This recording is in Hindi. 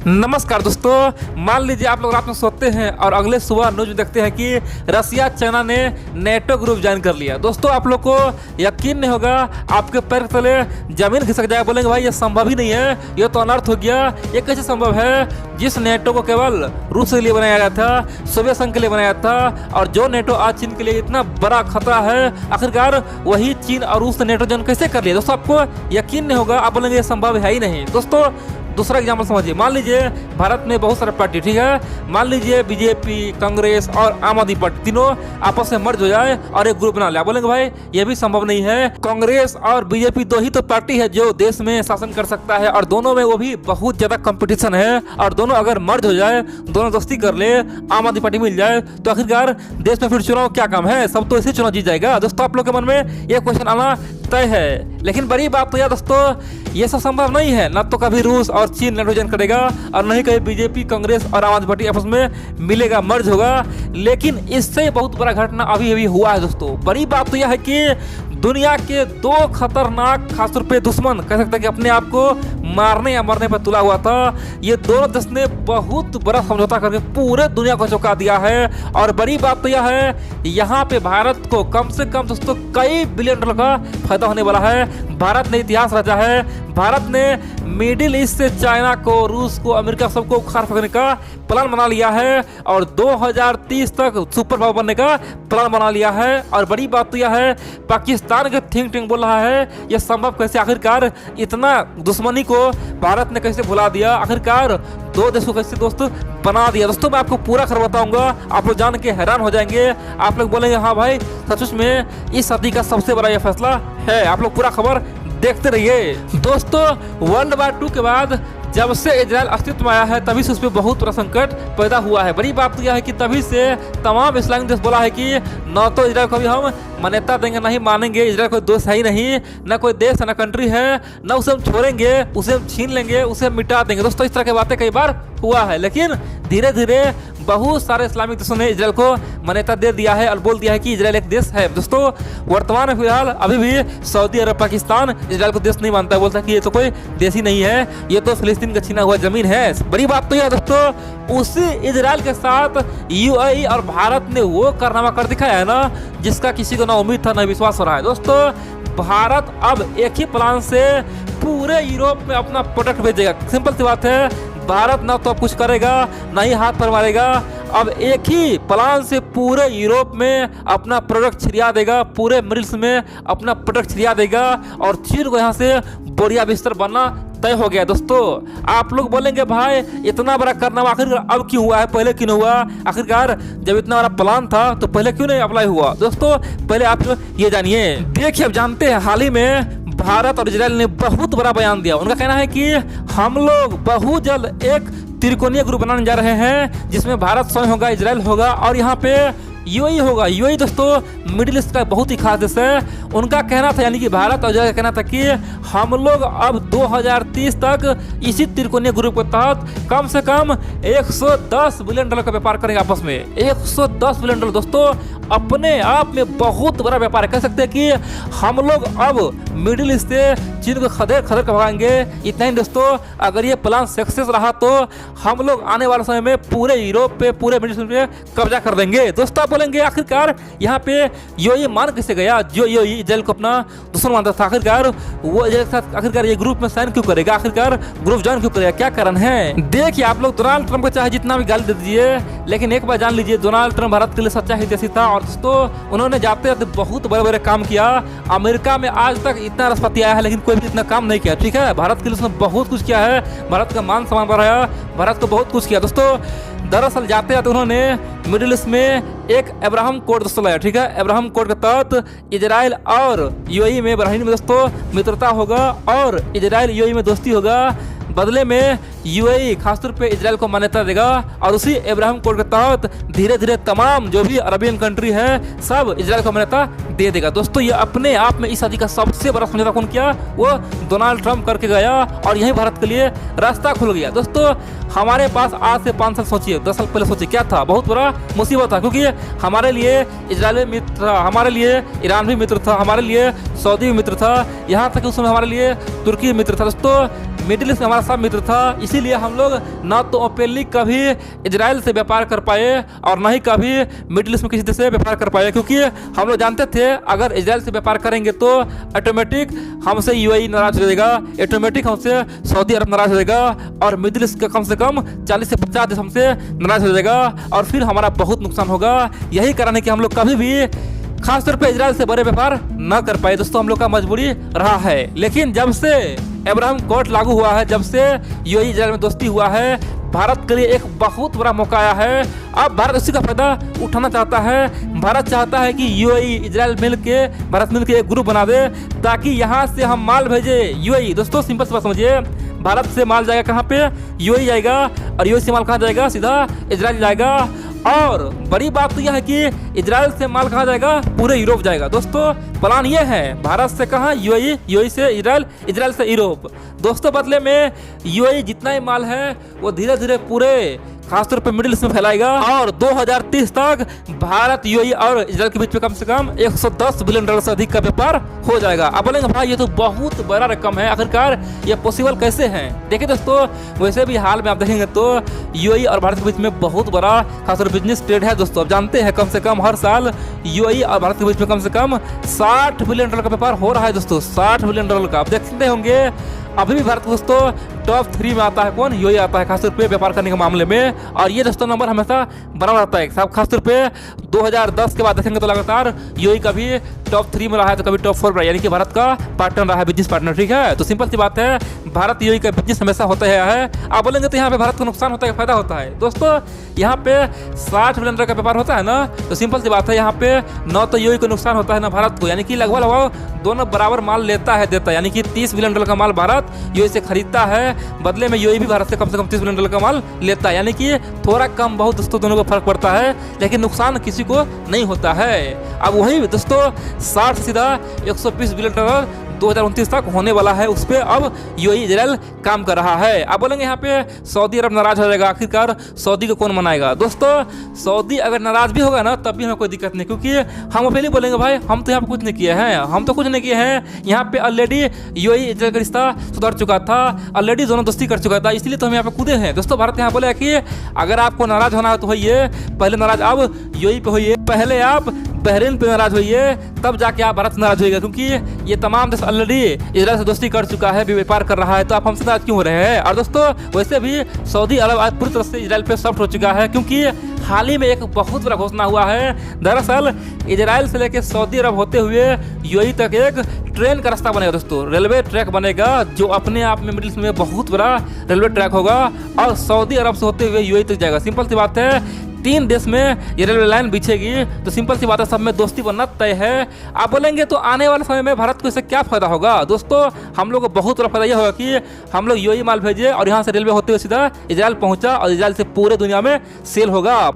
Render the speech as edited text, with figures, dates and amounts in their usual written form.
नमस्कार दोस्तों, मान लीजिए आप लोग रात में सोते हैं और अगले सुबह न्यूज में देखते हैं कि रसिया चाइना ने नेटो ग्रुप ज्वाइन कर लिया। दोस्तों आप लोग को यकीन नहीं होगा, आपके पैर के तले जमीन खिसक जाएगा। बोलेंगे भाई ये संभव ही नहीं है, ये तो अनर्थ हो गया। ये कैसे संभव है जिस नेटो को केवल रूस के लिए बनाया गया था, सोवियत संघ के लिए बनाया था, और जो नेटो आज चीन के लिए इतना बड़ा खतरा है, आखिरकार वही चीन और रूस ने नेटो ज्वाइन कैसे कर लिया। दोस्तों आपको यकीन नहीं होगा, आप बोलेंगे ये संभव है ही नहीं। दोस्तों दूसरा एग्जाम्पल समझिए, मान लीजिए भारत में बहुत सारे पार्टी, ठीक है, मान लीजिए बीजेपी, कांग्रेस और आम आदमी पार्टी तीनों आपस में मर्ज हो जाए और एक ग्रुप बना लिया। बोलेंगे भाई ये भी संभव नहीं है, कांग्रेस और बीजेपी दो ही तो पार्टी है जो देश में शासन कर सकता है, और दोनों में वो भी बहुत ज्यादा कंपटीशन है, और दोनों अगर मर्ज हो जाए, दोनों दोस्ती कर ले, आम आदमी पार्टी मिल जाए, तो आखिरकार देश में फिर चुनाव क्या काम है, सब तो इसी चुनाव जीत जाएगा। दोस्तों आप लोग के मन में ये क्वेश्चन आना तय है, लेकिन बड़ी बात तो यह दोस्तों ये सब संभव नहीं है। न तो कभी रूस और चीन नेटो ज्वाइन करेगा, और न ही कभी बीजेपी, कांग्रेस और आम आदमी पार्टी आपस में मिलेगा, मर्ज होगा। लेकिन इससे बहुत बड़ा घटना अभी अभी हुआ है दोस्तों। बड़ी बात तो यह है कि दुनिया के दो खतरनाक, खासतौर पे दुश्मन कह सकते हैं कि अपने आप को मारने या मरने पर तुला हुआ था, ये दोनों देश ने बहुत बड़ा समझौता करके पूरे दुनिया को चौंका दिया है। और बड़ी बात तो यह है, यहाँ पे भारत को कम से कम दोस्तों कई बिलियन डॉलर का फायदा होने वाला है। भारत ने इतिहास रचा है, भारत ने मिडिल ईस्ट से चाइना को, रूस को, अमेरिका सबको उखाड़ फेंकने का प्लान बना लिया है, और 2030 तक सुपर पावर बनने का प्लान बना लिया है। और बड़ी बात तो यह है, पाकिस्तान के थिंक टैंक बोल रहा है यह संभव कैसे, आखिरकार इतना दुश्मनी को भारत ने कैसे भुला दिया, आखिरकार दो देश को कैसे दोस्त बना दिया। दोस्तों मैं आपको पूरा खबर बताऊंगा, आप लोग जान के हैरान हो जाएंगे। आप लोग बोलेंगे हाँ भाई सचमुच में इस सदी का सबसे बड़ा यह फैसला है। आप लोग पूरा खबर देखते रहिए। दोस्तों वर्ल्ड वार 2 के बाद जब से इजराइल अस्तित्व में आया है, तभी से उस पर बहुत बड़ा संकट पैदा हुआ है। बड़ी बात तो यह है कि तभी से तमाम इस्लामिक देश बोला है कि न तो इजराइल को भी हम मान्यता देंगे, नहीं मानेंगे, इजराइल कोई दोस्त है ही नहीं, न कोई देश है, न कंट्री है, न उसे हम छोड़ेंगे, उसे हम छीन लेंगे, उसे हम मिटा देंगे। दोस्तों इस तरह की बातें कई बार हुआ है, लेकिन धीरे धीरे बहुत सारे इस्लामिक देशों ने इजराइल को मान्यता दे दिया है और बोल दिया है कि इजराइल एक देश है। दोस्तों वर्तमान में फिलहाल अभी भी सऊदी अरब, पाकिस्तान इजराइल को देश नहीं मानता है, बोलता है कि ये तो कोई देश ही नहीं है, ये तो फिलिस्तीन का छीना हुआ जमीन है। बड़ी बात तो यह दोस्तों, उसी इजराइल के साथ यूएई और भारत ने वो कारनामा कर दिखाया है ना, जिसका किसी को ना उम्मीद था ना विश्वास हो रहा है। दोस्तों भारत अब एक ही प्लान से पूरे यूरोप में अपना प्रोडक्ट भेजेगा। सिंपल सी बात है, भारत ना तो अब कुछ करेगा, ना ही हाथ पर मारेगा, अब एक ही प्लान से पूरे यूरोप में अपना प्रोडक्ट छिड़िया देगा, पूरे मिडिल ईस्ट में अपना प्रोडक्ट छिड़िया देगा, और चीन को यहाँ से बोरिया बिस्तर बनना तय हो गया। दोस्तों आप लोग बोलेंगे भाई इतना बड़ा कारनामा आखिर अब क्यों हुआ है, पहले क्यों नहीं हुआ, आखिरकार जब इतना बड़ा प्लान था तो पहले क्यों नहीं अप्लाई हुआ। दोस्तों पहले आप ये जानिए। देखिए अब जानते हैं, हाल ही में भारत और इजराइल ने बहुत बड़ा बयान दिया। उनका कहना है कि हम लोग बहुत जल्द एक त्रिकोणीय ग्रुप बनाने जा रहे हैं, जिसमें भारत स्वयं होगा, इजराइल होगा और यहाँ पे यूएई होगा। यूएई दोस्तों मिडिल ईस्ट का बहुत ही खास देश है। उनका कहना था, यानी कि भारत और इजराइल का कहना था कि हम लोग अब 2030 तक इसी त्रिकोणीय ग्रुप के तहत कम से कम 110 बिलियन डॉलर का व्यापार करेंगे आपस में। 110 बिलियन डॉलर दोस्तों अपने आप में बहुत बड़ा व्यापार है। कह सकते हैं कि हम लोग अब मिडिल ईस्ट से चीन को खदेड़ खदेड़ कर भगाएंगे। इतना ही दोस्तों, अगर ये प्लान सक्सेस रहा तो हम लोग आने वाले समय में पूरे यूरोप पे, पूरे मिडिल ईस्ट पे कब्जा कर देंगे। दोस्तों बोलेंगे आखिरकार यहाँ पे यूएई मान कैसे गया, जो यूएई इजराइल को अपना दुश्मन मानता था, आखिरकार वो इजराइल के साथ आखिरकार ये ग्रुप में साइन क्यों करेगा, आखिरकार ग्रुप ज्वाइन क्यों करेगा, क्या कारण है। देखिए आप लोग डोनाल्ड ट्रंप को चाहे जितना भी गाली दे दीजिए, लेकिन एक बार जान लीजिए डोनाल्ड ट्रंप भारत के लिए सच्चा हितैषी था। और दोस्तों उन्होंने जाते जाते बहुत बड़े बड़े काम किया। अमेरिका में आज तक इतना राष्ट्रपति आया है, लेकिन कोई भी इतना काम नहीं किया। ठीक है, भारत के लिए उसने बहुत कुछ किया है, भारत का मान सम्मान बढ़ाया, भारत को बहुत कुछ किया। दोस्तों दरअसल जाते जाते उन्होंने मिडिल ईस्ट में एक अब्राहम कोड दोस्तों लाया। ठीक है, अब्राहम कोड के तहत इजराइल और यूएई में, बहरीन में दोस्तों मित्रता होगा और इजराइल यूएई में दोस्ती होगा। बदले में यूएई खासतौर पे इजराइल को मान्यता देगा, और उसी अब्राहम कोड के तहत धीरे धीरे तमाम जो भी अरबियन कंट्री है सब इजराइल को मान्यता दे देगा। दोस्तों ये अपने आप में इस सदी का सबसे बड़ा समझौता कौन किया, वो डोनाल्ड ट्रंप करके गया, और यही भारत के लिए रास्ता खुल गया। दोस्तों हमारे पास आज से 5 साल सोचिए, 10 साल पहले सोचिए क्या था, बहुत बड़ा मुसीबत था, क्योंकि हमारे लिए इजराइल मित्र था, हमारे लिए ईरान भी मित्र था, हमारे लिए सऊदी भी मित्र था, यहाँ तक कि उस समय हमारे लिए तुर्की भी मित्र था। दोस्तों मिडिल ईस्ट में हमारा सब मित्र था, इसीलिए हम लोग ना तो ओपनली कभी इजराइल से व्यापार कर पाए और ना ही कभी मिडिल ईस्ट में किसी देश से व्यापार कर पाए, क्योंकि हम लोग जानते थे अगर इजराइल से व्यापार करेंगे तो ऑटोमेटिक हमसे यूएई नाराज हो जाएगा, ऑटोमेटिक हमसे सऊदी अरब नाराज हो जाएगा और मिडिल ईस्ट का कम से कम 40 से 50 देश हमसे नाराज हो जाएगा और फिर हमारा बहुत नुकसान होगा। यही कारण है कि हम लोग कभी भी खासतौर पे इजराइल से बड़े व्यापार न कर पाए। दोस्तों हम लोग का मजबूरी रहा है, लेकिन जब से अब्राहम कोड लागू हुआ है, जब से यूएई इजराइल में दोस्ती हुआ है, भारत के लिए एक बहुत बड़ा मौका आया है। अब भारत उसी का फायदा उठाना चाहता है। भारत चाहता है कि यूएई इजराइल भारत मिल के एक ग्रुप बना दे ताकि यहाँ से हम माल भेजे यूएई। दोस्तों सिंपल सी बात समझिए, भारत से माल जाएगा कहाँ पे? यूएई जाएगा और यूएई से माल कहाँ जाएगा? सीधा इजराइल जाएगा। और बड़ी बात तो यह है कि इजराइल से माल कहाँ जाएगा? पूरे यूरोप जाएगा। दोस्तों प्लान ये है, भारत से कहाँ? यूएई, यूएई से इजराइल, इजराइल से यूरोप। दोस्तों बदले में यूएई जितना ही माल है वो धीरे धीरे पूरे खासतौर पर मिडिल ईस्ट में फैलाएगा और 2030 तक भारत, यूएई और इजराइल के बीच में कम से कम $110 बिलियन से अधिक का व्यापार हो जाएगा। अब बोलेंगे भाई ये तो बहुत बड़ा रकम है, आखिरकार ये पॉसिबल कैसे है? देखिए दोस्तों, वैसे भी हाल में आप देखेंगे तो यूएई और भारत के बीच में बहुत बड़ा खासतौर बिजनेस ट्रेड है। दोस्तों आप जानते हैं कम से कम हर साल यूएई और भारत के बीच में कम से कम $60 बिलियन का व्यापार हो रहा है। दोस्तों $60 बिलियन का आप देख सकते होंगे। अभी भी भारत दोस्तों टॉप 3 में आता है कौन? यूएई आता है खासतौर पे व्यापार करने के मामले में, और ये दोस्तों नंबर हमेशा बना रहता है। खासतौर पे 2010 के बाद देखेंगे तो लगातार यूएई कभी टॉप 3 में रहा है तो कभी टॉप 4 में रहा है, यानी कि भारत का पार्टनर रहा है, बिजनेस पार्टनर। ठीक है, तो सिंपल सी बात है, भारत यूएई का बिजनेस हमेशा होता है। आप बोलेंगे तो यहाँ पे भारत को नुकसान होता है, फायदा होता है? दोस्तों यहाँ पे 60 बिलियन का व्यापार होता है ना, तो सिंपल सी बात है यहाँ पे न तो यूएई को नुकसान होता है ना भारत को, यानी कि लगभग दोनों बराबर माल लेता है देता है, यानी कि $30 बिलियन का माल भारत यूएई से खरीदता है, बदले में यूएई भी भारत से कम $30 बिलियन का माल लेता है, यानी कि थोड़ा कम बहुत दोस्तों दोनों को फर्क पड़ता है, लेकिन नुकसान किसी को नहीं होता है। अब वही दोस्तों 60 से सीधा $120 बिलियन 2029 तक होने वाला है, उस पर अब यूएई इजराइल काम कर रहा है। आप बोलेंगे यहाँ पे सऊदी अरब नाराज हो जाएगा, आखिरकार सऊदी को कौन मनाएगा? दोस्तों सऊदी अगर नाराज भी होगा ना तब भी हमें कोई दिक्कत नहीं, क्योंकि हम पहले बोलेंगे भाई हम तो यहाँ पे कुछ नहीं किए हैं, हम तो कुछ नहीं किए हैं। यहाँ पे ऑलरेडी यूएई इजराइल का रिश्ता सुधर चुका था, ऑलरेडी दोनों दोस्ती कर चुका था, इसलिए तो हम यहाँ पे कूदे हैं। दोस्तों भारत यहाँ बोले कि अगर आपको नाराज होना है तो होइए, पहले नाराज आप यूएई पे होइए, पहले आप बहरीन पे नाराज होइए, तब जाके आप भारत नाराज होइएगा, क्योंकि ये तमाम देश ऑलरेडी इजराइल से दोस्ती कर चुका है, भी व्यापार कर रहा है, तो आप हमसे नाराज क्यों हो रहे हैं? और दोस्तों वैसे भी सऊदी अरब आज पूरी तरह से इजराइल पे सॉफ्ट हो चुका है, क्योंकि हाल ही में एक बहुत बड़ा घोषणा हुआ है। दरअसल इजराइल से लेकर सऊदी अरब होते हुए यूएई तक एक ट्रेन का रास्ता बनेगा। दोस्तों रेलवे ट्रैक बनेगा, जो अपने आप में मिडिल ईस्ट में बहुत बड़ा रेलवे ट्रैक होगा और सऊदी अरब से होते हुए यूएई तक जाएगा। सिंपल सी बात है, 3 देश में ये रेलवे लाइन बिछेगी, तो सिंपल सी बात है सब में दोस्ती बनना तय है। आप बोलेंगे तो आने वाले समय में भारत को इससे क्या फायदा होगा? दोस्तों हम लोग को बहुत बड़ा फायदा यह होगा कि हम लोग यूएई माल भेजे और यहाँ से रेलवे होते हुए सीधा इजराइल पहुंचा और इजराइल से पूरे दुनिया में सेल होगा।